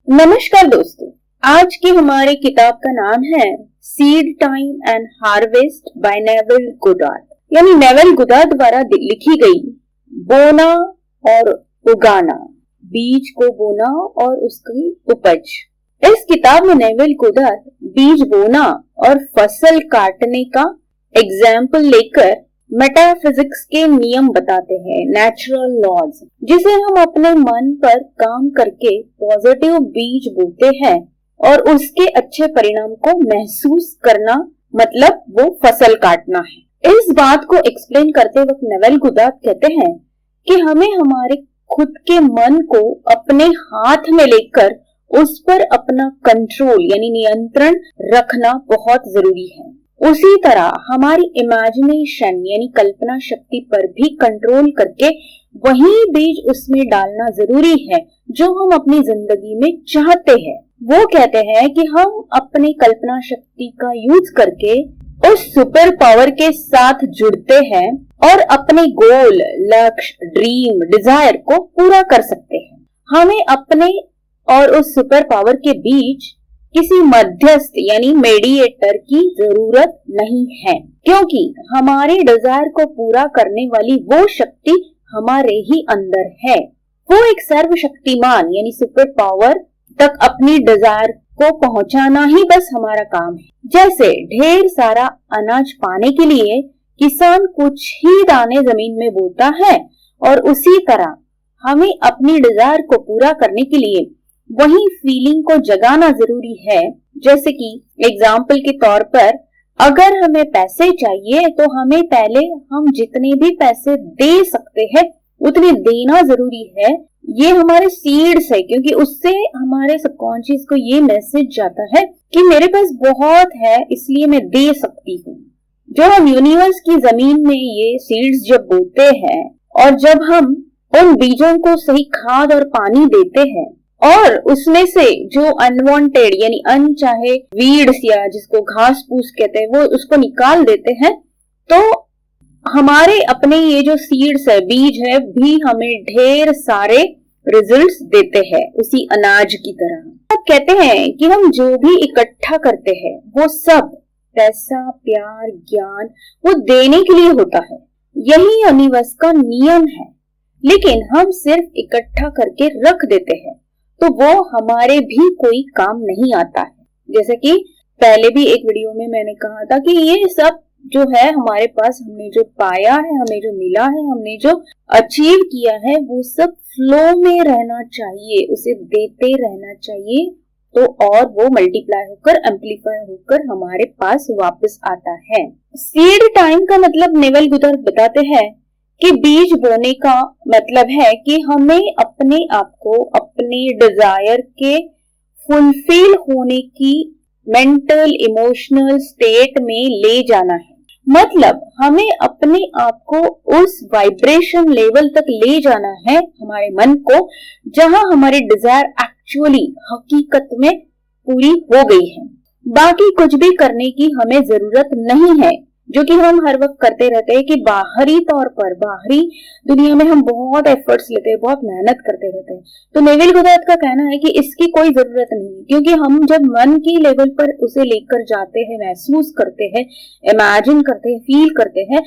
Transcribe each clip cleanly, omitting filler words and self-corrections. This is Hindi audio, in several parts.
नमस्कार दोस्तों, आज की हमारी किताब का नाम है seed time and harvest by Neville Goddard, यानी नेविल गोडार्ड द्वारा लिखी गई बोना और उगाना, बीज को बोना और उसकी उपज। इस किताब में नेविल गोडार्ड बीज बोना और फसल काटने का एग्जाम्पल लेकर मेटाफिजिक्स के नियम बताते हैं, नेचुरल लॉज, जिसे हम अपने मन पर काम करके पॉजिटिव बीज बोते हैं और उसके अच्छे परिणाम को महसूस करना, मतलब वो फसल काटना है। इस बात को एक्सप्लेन करते वक्त नेविल गोडार्ड कहते हैं कि हमें हमारे खुद के मन को अपने हाथ में लेकर उस पर अपना कंट्रोल यानी नियंत्रण रखना बहुत जरूरी है। उसी तरह हमारी इमेजिनेशन यानी कल्पना शक्ति पर भी कंट्रोल करके वही बीज उसमें डालना जरूरी है जो हम अपनी जिंदगी में चाहते हैं। वो कहते हैं कि हम अपनी कल्पना शक्ति का यूज करके उस सुपर पावर के साथ जुड़ते हैं और अपने गोल, लक्ष्य, ड्रीम, डिजायर को पूरा कर सकते हैं। हमें अपने और उस सुपर पावर के बीच किसी मध्यस्थ यानी मेडिएटर की जरूरत नहीं है, क्योंकि हमारे डिजायर को पूरा करने वाली वो शक्ति हमारे ही अंदर है। वो एक सर्वशक्तिमान यानी सुपर पावर तक अपनी डिजायर को पहुंचाना ही बस हमारा काम है। जैसे ढेर सारा अनाज पाने के लिए किसान कुछ ही दाने जमीन में बोता है, और उसी तरह हमें अपनी डिजायर को पूरा करने के लिए वही फीलिंग को जगाना जरूरी है। जैसे कि एग्जाम्पल के तौर पर अगर हमें पैसे चाहिए तो हमें पहले हम जितने भी पैसे दे सकते हैं उतने देना जरूरी है। ये हमारे सीड्स है, क्योंकि उससे हमारे सबकॉन्शियस को ये मैसेज जाता है कि मेरे पास बहुत है इसलिए मैं दे सकती हूँ। जो हम यूनिवर्स की जमीन में ये सीड्स जब बोते हैं और जब हम उन बीजों को सही खाद और पानी देते हैं और उसमें से जो अनवांटेड यानी अनचाहे वीड्स या जिसको घास फूस कहते हैं वो उसको निकाल देते हैं, तो हमारे अपने ये जो सीड्स है, बीज है, भी हमें ढेर सारे रिजल्ट्स देते हैं उसी अनाज की तरह। अब कहते हैं कि हम जो भी इकट्ठा करते हैं वो सब पैसा, प्यार, ज्ञान वो देने के लिए होता है। यही यूनिवर्स का नियम है, लेकिन हम सिर्फ इकट्ठा करके रख देते हैं तो वो हमारे भी कोई काम नहीं आता है। जैसे कि पहले भी एक वीडियो में मैंने कहा था कि ये सब जो है हमारे पास, हमने जो पाया है, हमें जो मिला है, हमने जो अचीव किया है, वो सब फ्लो में रहना चाहिए, उसे देते रहना चाहिए, तो और वो मल्टीप्लाई होकर, एम्पलीफाई होकर हमारे पास वापस आता है। सीड टाइम का मतलब नेविल गोडार्ड बताते हैं कि बीज बोने का मतलब है कि हमें अपने आप को अपने डिजायर के फुलफिल होने की मेंटल इमोशनल स्टेट में ले जाना है। मतलब हमें अपने आप को उस वाइब्रेशन लेवल तक ले जाना है, हमारे मन को, जहां हमारी डिजायर एक्चुअली हकीकत में पूरी हो गई है। बाकी कुछ भी करने की हमें जरूरत नहीं है, जो कि हम हर वक्त करते रहते हैं कि बाहरी तौर पर, बाहरी दुनिया में हम बहुत एफर्ट्स लेते हैं, बहुत मेहनत करते रहते हैं। तो नेविल गोडार्ड का कहना है कि इसकी कोई जरूरत नहीं है, क्योंकि हम जब मन की लेवल पर उसे लेकर जाते हैं, महसूस करते हैं, इमेजिन करते हैं, फील करते हैं,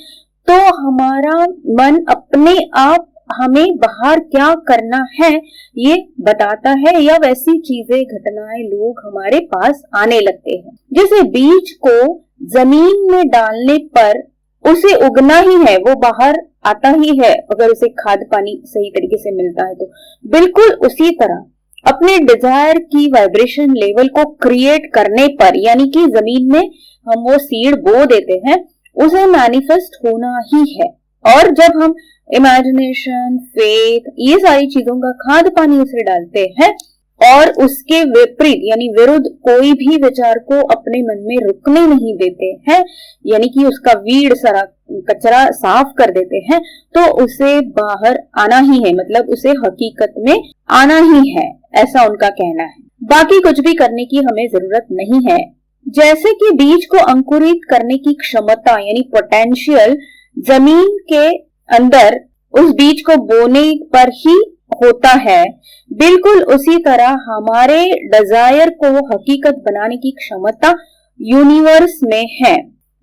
तो हमारा मन अपने आप हमें बाहर क्या करना है ये बताता है, या वैसी चीजें, घटनाएं, लोग हमारे पास आने लगते हैं। जैसे बीज को जमीन में डालने पर उसे उगना ही है, वो बाहर आता ही है अगर उसे खाद पानी सही तरीके से मिलता है तो। बिल्कुल उसी तरह अपने डिजायर की वाइब्रेशन लेवल को क्रिएट करने पर, यानी कि जमीन में हम वो सीड बो देते हैं, उसे मैनिफेस्ट होना ही है। और जब हम इमेजिनेशन, फेथ, ये सारी चीजों का खाद पानी उसे डालते हैं और उसके विपरीत यानी विरुद्ध कोई भी विचार को अपने मन में रुकने नहीं देते हैं, यानी कि उसका वीड सारा कचरा साफ कर देते हैं, तो उसे बाहर आना ही है, मतलब उसे हकीकत में आना ही है, ऐसा उनका कहना है। बाकी कुछ भी करने की हमें जरूरत नहीं है। जैसे कि बीज को अंकुरित करने की क्षमता यानी पोटेंशियल जमीन के अंदर उस बीज को बोने पर ही होता है, बिल्कुल उसी तरह हमारे डिजायर को हकीकत बनाने की क्षमता यूनिवर्स में है।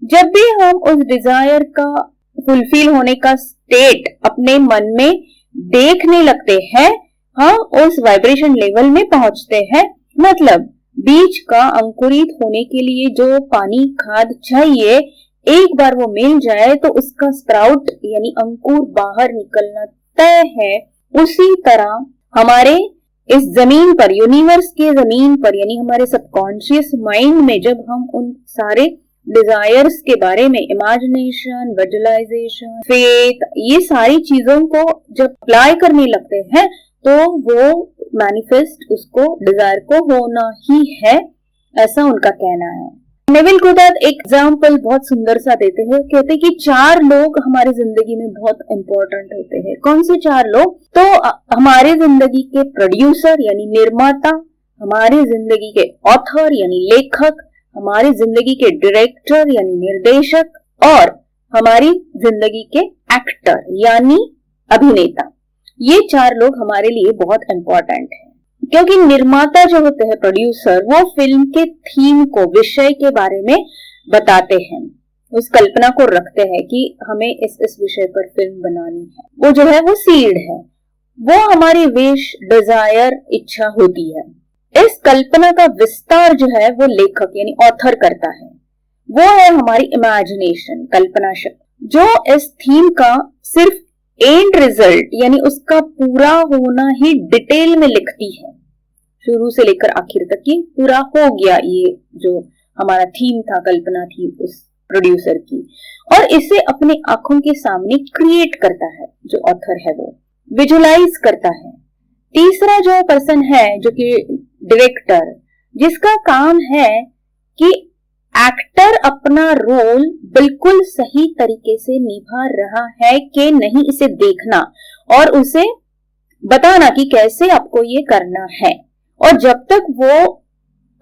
जब भी हम उस डिजायर का फुलफिल होने का स्टेट अपने मन में देखने लगते हैं, हम उस वाइब्रेशन लेवल में पहुंचते हैं। मतलब बीज का अंकुरित होने के लिए जो पानी खाद चाहिए, एक बार वो मिल जाए तो उसका स्प्राउट यानी अंकुर बाहर निकलना तय है। उसी तरह हमारे इस जमीन पर, यूनिवर्स के जमीन पर, यानी हमारे सबकॉन्शियस माइंड में जब हम उन सारे डिजायर्स के बारे में इमेजिनेशन, विजुअलाइजेशन, फेथ, ये सारी चीजों को जब अप्लाई करने लगते हैं तो वो मैनिफेस्ट उसको डिजायर को होना ही है, ऐसा उनका कहना है। नेविल गोदार्ड एक एग्जाम्पल बहुत सुंदर सा देते हैं। कहते हैं कि 4 लोग हमारी जिंदगी में बहुत इंपॉर्टेंट होते हैं। कौन से 4 लोग? तो हमारे जिंदगी के प्रोड्यूसर यानी निर्माता, हमारी जिंदगी के ऑथर यानी लेखक, हमारी जिंदगी के डायरेक्टर यानी निर्देशक, और हमारी जिंदगी के एक्टर यानी अभिनेता। ये 4 लोग हमारे लिए बहुत इंपॉर्टेंट है, क्योंकि निर्माता जो होते हैं, प्रोड्यूसर, वो फिल्म के थीम को, विषय के बारे में बताते हैं, उस कल्पना को रखते हैं कि हमें इस विषय पर फिल्म बनानी है। वो जो है वो सीड है, वो हमारी विश, डिजायर, इच्छा होती है। इस कल्पना का विस्तार जो है वो लेखक यानी ऑथर करता है। वो है हमारी इमेजिनेशन, कल्पना शक्ति, जो इस थीम का सिर्फ एंड रिजल्ट यानी उसका पूरा होना ही डिटेल में लिखती है, शुरू से लेकर आखिर तक कि पूरा हो गया ये जो हमारा थीम था, कल्पना थी उस प्रोड्यूसर की, और इसे अपने आंखों के सामने क्रिएट करता है जो ऑथर है, वो विजुअलाइज करता है। तीसरा जो पर्सन है जो कि डायरेक्टर, जिसका काम है कि एक्टर अपना रोल बिल्कुल सही तरीके से निभा रहा है कि नहीं, इसे देखना और उसे बताना कि कैसे आपको ये करना है। और जब तक वो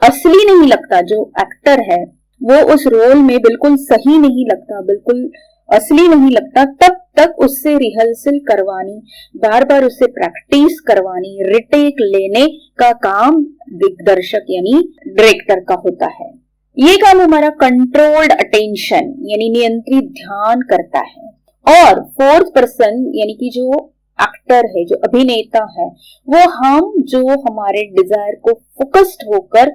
असली नहीं लगता, जो एक्टर है वो उस रोल में बिल्कुल सही नहीं लगता, बिल्कुल असली नहीं लगता, तब तक उससे रिहर्सल करवानी, बार बार उससे प्रैक्टिस करवानी, रिटेक लेने का काम दिग्दर्शक यानी डायरेक्टर का होता है। ये काम हमारा कंट्रोल्ड अटेंशन यानी नियंत्रित ध्यान करता है। और फोर्थ पर्सन यानी कि जो एक्टर है, जो अभिनेता है, वो हम जो हमारे डिजायर को फोकस्ड होकर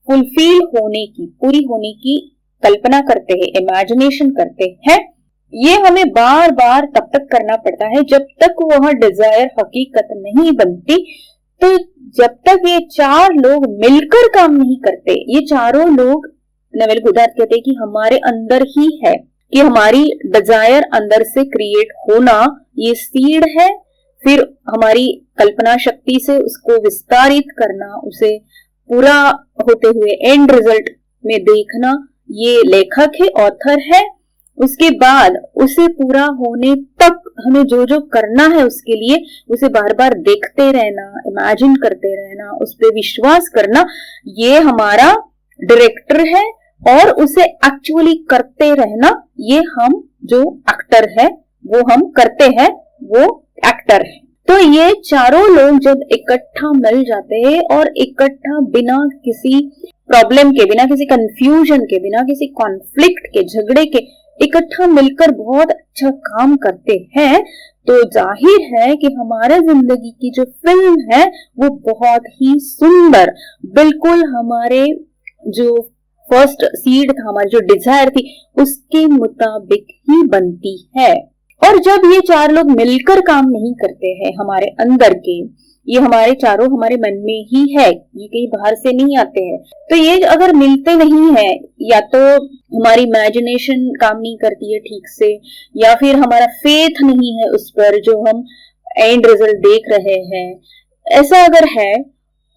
फुलफिल होने की, पूरी होने की कल्पना करते हैं, इमेजिनेशन करते हैं। ये हमें बार बार तब तक करना पड़ता है जब तक वह डिजायर हकीकत नहीं बनती। तो जब तक ये 4 लोग मिलकर काम नहीं करते, ये चारों लोग, नेविल गोदार्ड कहते हैं कि हमारे अंदर ही है, कि हमारी डिजायर अंदर से क्रिएट होना ये सीड है, फिर हमारी कल्पना शक्ति से उसको विस्तारित करना, उसे पूरा होते हुए एंड रिजल्ट में देखना, ये लेखक है, ऑथर है। उसके बाद उसे पूरा होने तक हमें जो जो करना है उसके लिए उसे बार बार देखते रहना, इमेजिन करते रहना, उस पर विश्वास करना, ये हमारा डायरेक्टर है। और उसे एक्चुअली करते रहना, ये हम जो एक्टर है वो हम करते हैं, वो एक्टर है। तो ये चारों लोग जब इकट्ठा मिल जाते हैं और इकट्ठा बिना किसी प्रॉब्लम के, बिना किसी कंफ्यूजन के, बिना किसी कॉन्फ्लिक्ट के, झगड़े के, इकट्ठा मिलकर बहुत अच्छा काम करते हैं, तो जाहिर है कि हमारे जिंदगी की जो फिल्म है वो बहुत ही सुंदर, बिल्कुल हमारे जो फर्स्ट सीड था, हमारी जो डिजायर थी, उसके मुताबिक ही बनती है। और जब ये 4 लोग मिलकर काम नहीं करते हैं हमारे अंदर के, ये हमारे चारों हमारे मन में ही है, ये कहीं बाहर से नहीं आते हैं, तो ये अगर मिलते नहीं है, या तो हमारी इमेजिनेशन काम नहीं करती है ठीक से, या फिर हमारा फेथ नहीं है उस पर जो हम एंड रिजल्ट देख रहे हैं, ऐसा अगर है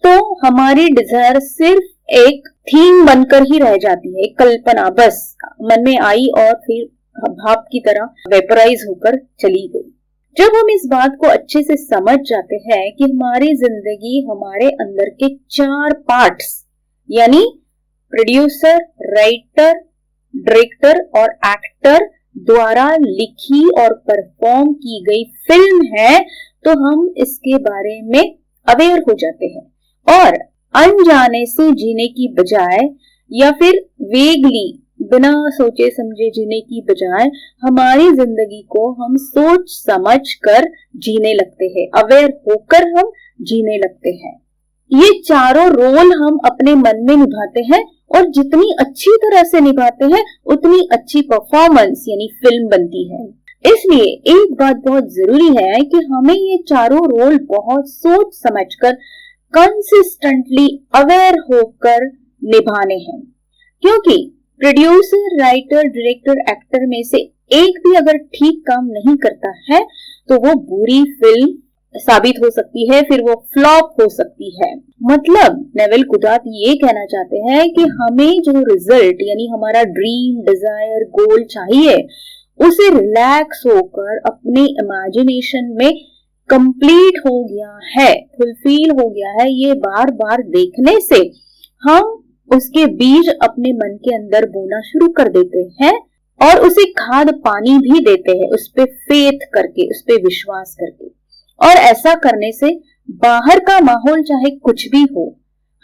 तो हमारी डिजायर सिर्फ एक थीम बनकर ही रह जाती है, एक कल्पना बस मन में आई और फिर भाप की तरह वेपराइज होकर चली गई। जब हम इस बात को अच्छे से समझ जाते हैं कि हमारी जिंदगी हमारे अंदर के 4 पार्ट्स यानी प्रोड्यूसर, राइटर, डायरेक्टर और एक्टर द्वारा लिखी और परफॉर्म की गई फिल्म है, तो हम इसके बारे में अवेयर हो जाते हैं और अनजाने से जीने की बजाय या फिर वेगली बिना सोचे समझे जीने की बजाय हमारी जिंदगी को हम सोच समझ कर जीने लगते हैं, अवेयर होकर हम जीने लगते हैं। ये चारों रोल हम अपने मन में निभाते हैं और जितनी अच्छी तरह से निभाते हैं उतनी अच्छी परफॉर्मेंस यानी फिल्म बनती है। इसलिए एक बात बहुत जरूरी है कि हमें ये चारों रोल बहुत सोच समझकर कंसिस्टेंटली अवेयर होकर निभाने हैं, क्योंकि प्रोड्यूसर, राइटर, डायरेक्टर, एक्टर में से एक भी अगर ठीक काम नहीं करता है तो वो बुरी फिल्म साबित हो सकती है, फिर वो फ्लॉप हो सकती है। मतलब नेविल गुदात ये कहना चाहते हैं कि हमें जो रिजल्ट यानी हमारा ड्रीम, डिजायर, गोल चाहिए उसे रिलैक्स होकर अपने इमेजिनेशन में कंप्लीट हो गया है, फुलफिल हो गया है, ये बार बार देखने से हम उसके बीज अपने मन के अंदर बोना शुरू कर देते हैं और उसे खाद पानी भी देते हैं, उस पे फेथ करके, उस पे विश्वास करके। और ऐसा करने से बाहर का माहौल चाहे कुछ भी हो,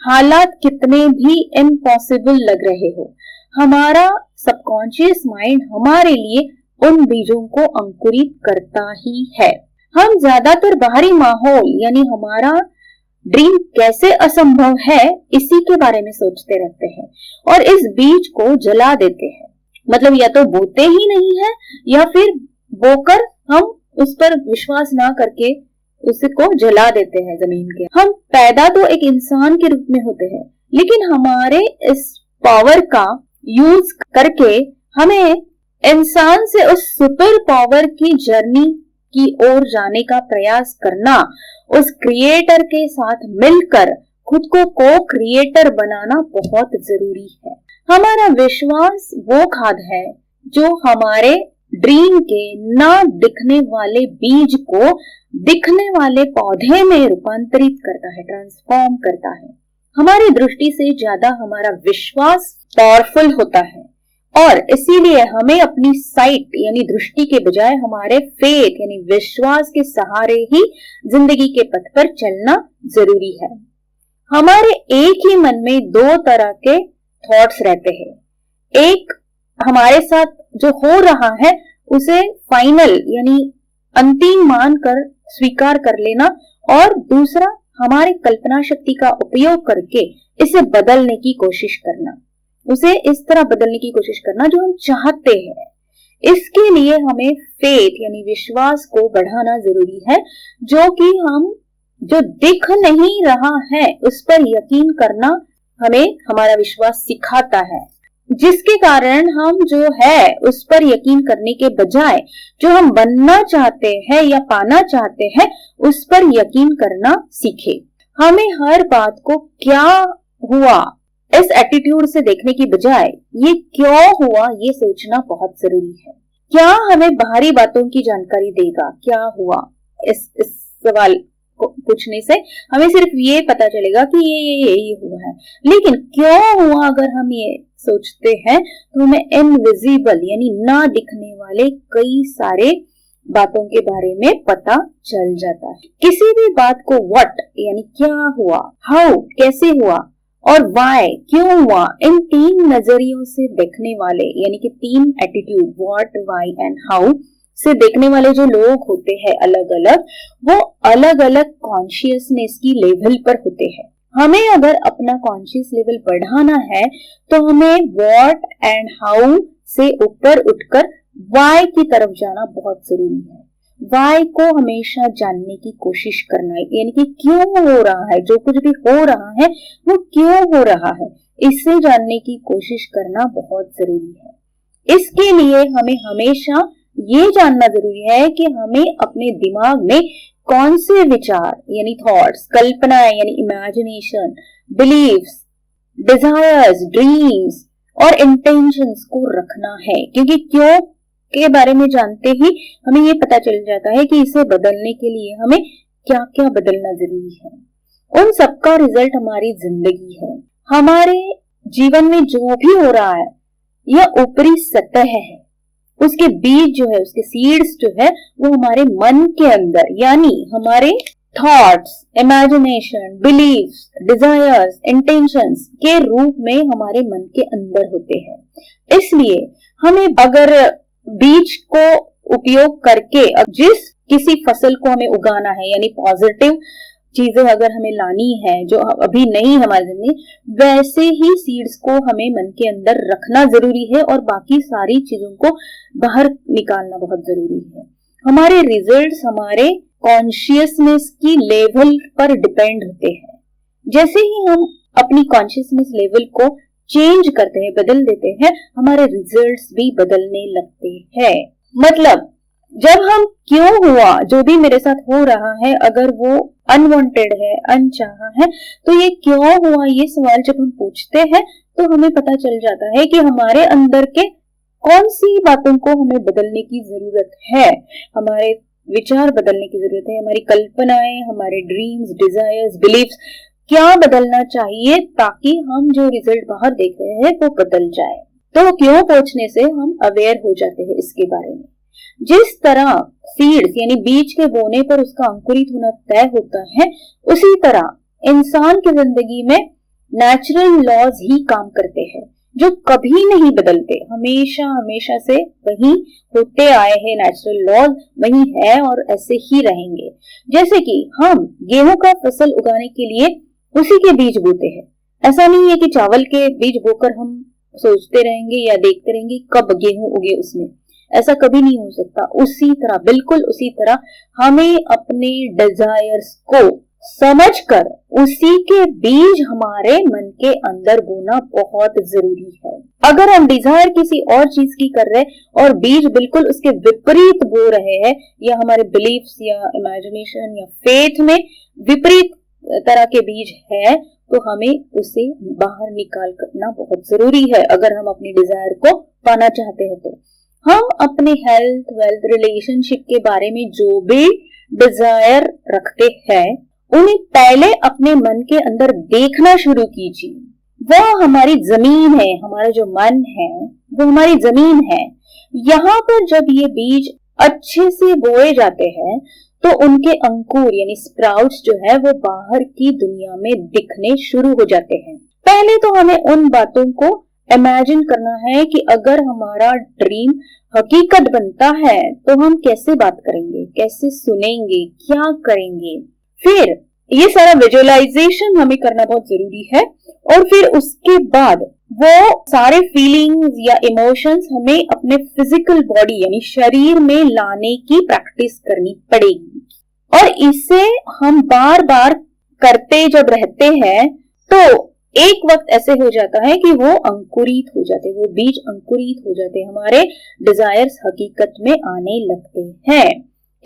हालात कितने भी इम्पॉसिबल लग रहे हो, हमारा सबकॉन्शियस माइंड हमारे लिए उन बीजों को अंकुरित करता ही है। हम ज्यादातर बाहरी माहौल यानी हमारा ड्रीम कैसे असंभव है इसी के बारे में सोचते रहते हैं और इस बीज को जला देते हैं। मतलब या तो बोते ही नहीं है या फिर बोकर हम उस पर विश्वास ना करके उसको जला देते हैं जमीन के। हम पैदा तो एक इंसान के रूप में होते हैं, लेकिन हमारे इस पावर का यूज करके हमें इंसान से उस सुपर पावर की जर्नी की ओर जाने का प्रयास करना, उस क्रिएटर के साथ मिलकर खुद को क्रिएटर बनाना बहुत जरूरी है। हमारा विश्वास वो खाद है जो हमारे ड्रीम के ना दिखने वाले बीज को दिखने वाले पौधे में रूपांतरित करता है, ट्रांसफॉर्म करता है। हमारी दृष्टि से ज्यादा हमारा विश्वास पावरफुल होता है और इसीलिए हमें अपनी साइट यानी दृष्टि के बजाय हमारे फेथ यानी विश्वास के सहारे ही जिंदगी के पथ पर चलना जरूरी है। हमारे एक ही मन में दो तरह के थॉट्स रहते हैं। एक हमारे साथ जो हो रहा है उसे फाइनल यानी अंतिम मानकर स्वीकार कर लेना और दूसरा हमारी कल्पना शक्ति का उपयोग करके इसे बदलने की कोशिश करना, उसे इस तरह बदलने की कोशिश करना जो हम चाहते हैं। इसके लिए हमें फेथ यानी विश्वास को बढ़ाना जरूरी है, जो कि हम जो दिख नहीं रहा है उस पर यकीन करना हमें हमारा विश्वास सिखाता है, जिसके कारण हम जो है उस पर यकीन करने के बजाय जो हम बनना चाहते हैं या पाना चाहते हैं उस पर यकीन करना सीखे। हमें हर बात को क्या हुआ इस एटीट्यूड से देखने की बजाय ये क्यों हुआ ये सोचना बहुत जरूरी है। क्या हमें बाहरी बातों की जानकारी देगा क्या हुआ, इस सवाल को पूछने से हमें सिर्फ ये पता चलेगा कि ये हुआ है, लेकिन क्यों हुआ अगर हम ये सोचते हैं तो हमें इनविजिबल यानी ना दिखने वाले कई सारे बातों के बारे में पता चल जाता है। किसी भी बात को व्हाट यानी क्या हुआ, हाउ कैसे हुआ और व्हाई क्यों हुआ, इन तीन नजरियों से देखने वाले यानी कि तीन attitude what, why and how से देखने वाले जो लोग होते हैं अलग अलग, वो अलग अलग कॉन्शियसनेस की लेवल पर होते हैं। हमें अगर अपना कॉन्शियस लेवल बढ़ाना है तो हमें व्हाट एंड हाउ से ऊपर उठकर व्हाई की तरफ जाना बहुत जरूरी है। व्हाई को हमेशा जानने की कोशिश करना है, यानी कि क्यों हो रहा है, जो कुछ भी हो रहा है वो क्यों हो रहा है, इसे जानने की कोशिश करना बहुत जरूरी है। इसके लिए हमें हमेशा ये जानना जरूरी है कि हमें अपने दिमाग में कौन से विचार यानी थॉट्स, कल्पनाएं यानी इमेजिनेशन, बिलीव्स, डिजायर्स, ड्रीम्स और इंटेंशंस को रखना है, क्योंकि क्यों के बारे में जानते ही हमें ये पता चल जाता है कि इसे बदलने के लिए हमें क्या क्या बदलना जरूरी है। उन सबका रिजल्ट हमारी जिंदगी है। हमारे जीवन में जो भी हो रहा है यह ऊपरी सतह है, उसके बीज जो है, उसके सीड्स जो है वो हमारे मन के अंदर यानी हमारे thoughts, imagination, beliefs, desires, intentions के रूप में हमारे मन के अंदर होते हैं। इसलिए हमें अगर बीज को उपयोग करके जिस किसी फसल को हमें उगाना है यानी पॉजिटिव चीजें अगर हमें लानी है जो अभी नहीं हमारे जिंदगी, वैसे ही सीड्स को हमें मन के अंदर रखना जरूरी है और बाकी सारी चीजों को बाहर निकालना बहुत जरूरी है। हमारे रिजल्ट्स हमारे कॉन्शियसनेस की लेवल पर डिपेंड होते हैं। जैसे ही हम अपनी कॉन्शियसनेस लेवल को चेंज करते हैं, बदल देते हैं, हमारे रिजल्ट्स भी बदलने लगते हैं। मतलब जब हम क्यों हुआ, जो भी मेरे साथ हो रहा है, अगर वो अनवांटेड है, अनचाहा है, तो ये क्यों हुआ, ये सवाल जब हम पूछते हैं तो हमें पता चल जाता है कि हमारे अंदर के कौन सी बातों को हमें बदलने की जरूरत है। हमारे विचार बदलने की जरूरत है, हमारी कल्पनाएं, हमारे ड्रीम्स, डिजायर्स, बिलीव्स क्या बदलना चाहिए ताकि हम जो रिजल्ट बाहर देख रहे हैं वो बदल जाए। तो क्यों पूछने से हम अवेयर हो जाते हैं इसके बारे में। जिस तरह सीड्स यानी बीज के बोने पर उसका अंकुरित होना तय होता है, उसी तरह इंसान की जिंदगी में नेचुरल लॉज ही काम करते हैं जो कभी नहीं बदलते, हमेशा हमेशा से वही होते आए हैं। नेचुरल लॉज वही है और ऐसे ही रहेंगे। जैसे कि हम गेहूं का फसल उगाने के लिए उसी के बीज बोते हैं। ऐसा नहीं है कि चावल के बीज बोकर हम सोचते रहेंगे या देखते रहेंगे कब गेहूं उगे उसमें, ऐसा कभी नहीं हो सकता। उसी तरह, बिल्कुल उसी तरह हमें अपने डिजायर्स को समझकर उसी के बीज हमारे मन के अंदर बोना बहुत जरूरी है। अगर हम डिजायर किसी और चीज की कर रहे और बीज बिल्कुल उसके विपरीत बो रहे हैं, या हमारे बिलीफ्स या इमेजिनेशन या फेथ में विपरीत तरह के बीज है, तो हमें उसे बाहर निकाल करना बहुत जरूरी है। अगर हम अपनी डिजायर को पाना चाहते हैं तो हम अपने हेल्थ, वेल्थ, रिलेशनशिप के बारे में जो भी डिजायर रखते हैं उन्हें पहले अपने मन के अंदर देखना शुरू कीजिए। वो हमारी जमीन है, हमारा जो मन है वो हमारी जमीन है। यहाँ पर जब ये बीज अच्छे से बोए जाते हैं तो उनके अंकुर यानी स्प्राउट्स जो है वो बाहर की दुनिया में दिखने शुरू हो जाते हैं। पहले तो हमें उन बातों को इमेजिन करना है कि अगर हमारा ड्रीम हकीकत बनता है तो हम कैसे बात करेंगे, कैसे सुनेंगे, क्या करेंगे। फिर ये सारा विजुअलाइजेशन हमें करना बहुत जरूरी है और फिर उसके बाद वो सारे फीलिंग्स या इमोशंस हमें अपने फिजिकल बॉडी यानी शरीर में लाने की प्रैक्टिस करनी पड़ेगी। और इसे हम बार बार करते जब रहते हैं तो एक वक्त ऐसे हो जाता है कि वो अंकुरित हो जाते, वो बीज अंकुरित हो जाते, हमारे डिजायर्स हकीकत में आने लगते हैं।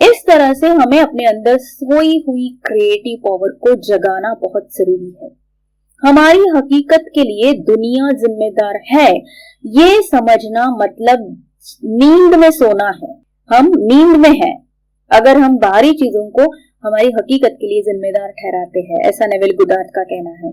इस तरह से हमें अपने अंदर सोई हुई क्रिएटिव पावर को जगाना बहुत जरूरी है। हमारी हकीकत के लिए दुनिया जिम्मेदार है, ये समझना मतलब नींद में सोना है। हम नींद में हैं अगर हम बाहरी चीजों को हमारी हकीकत के लिए जिम्मेदार ठहराते हैं, ऐसा नेविल गुडार्ड का कहना है।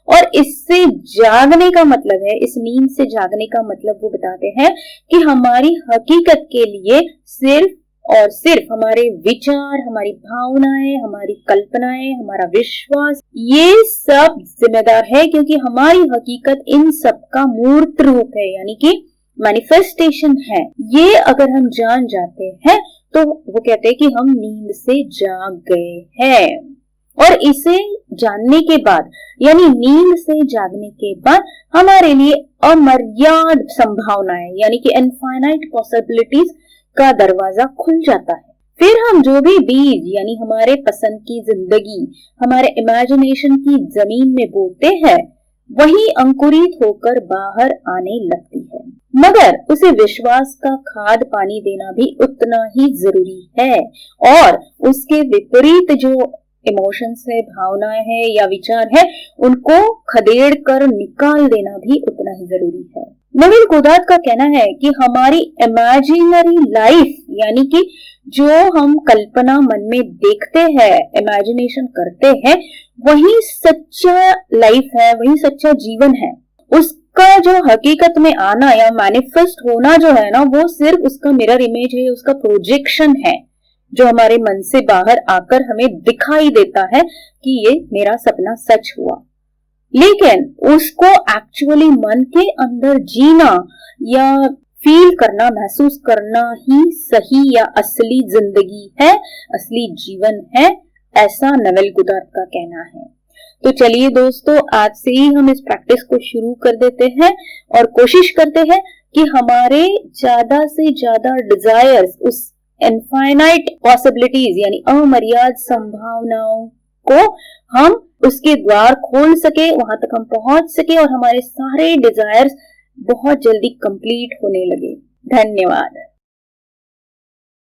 और इससे जागने का मतलब है, इस नींद से जागने का मतलब वो बताते हैं कि हमारी हकीकत के लिए सिर्फ और सिर्फ हमारे विचार, हमारी भावनाएं, हमारी कल्पनाएं, हमारा विश्वास, ये सब जिम्मेदार है, क्योंकि हमारी हकीकत इन सब का मूर्त रूप है यानी कि मैनिफेस्टेशन है। ये अगर हम जान जाते हैं तो वो कहते हैं कि हम नींद से जाग गए हैं। और इसे जानने के बाद यानी नींद से जागने के बाद हमारे लिए अमर्याद संभावनाएं यानी कि इनफाइनाइट पॉसिबिलिटीज का दरवाजा खुल जाता है। फिर हम जो भी बीज यानी हमारे पसंद की जिंदगी, हमारे इमेजिनेशन की जमीन में बोते हैं, वही अंकुरित होकर बाहर आने लगती है। मगर उसे विश्वास का खाद पानी देना भी उतना ही जरूरी है और उसके विपरीत जो इमोशंस है, भावनाएं है या विचार है, उनको खदेड़ कर निकाल देना भी उतना ही जरूरी है। नेविल गोडार्ड का कहना है कि हमारी इमेजिनरी लाइफ यानी कि जो हम कल्पना मन में देखते हैं, इमेजिनेशन करते हैं, वही सच्चा लाइफ है, वही सच्चा जीवन है। उस का जो हकीकत में आना या मैनिफेस्ट होना जो है ना, वो सिर्फ उसका मिरर इमेज है, उसका प्रोजेक्शन है जो हमारे मन से बाहर आकर हमें दिखाई देता है कि ये मेरा सपना सच हुआ। लेकिन उसको एक्चुअली मन के अंदर जीना या फील करना, महसूस करना ही सही या असली जिंदगी है, असली जीवन है, ऐसा नेविल गुडार्ड का कहना है। तो चलिए दोस्तों, आज से ही हम इस प्रैक्टिस को शुरू कर देते हैं और कोशिश करते हैं कि हमारे ज्यादा से ज्यादा डिजायर्स, उस इनफाइनाइट पॉसिबिलिटीज यानी अमर्याद संभावनाओं को हम उसके द्वार खोल सके, वहां तक हम पहुंच सके और हमारे सारे डिजायर्स बहुत जल्दी कंप्लीट होने लगे। धन्यवाद।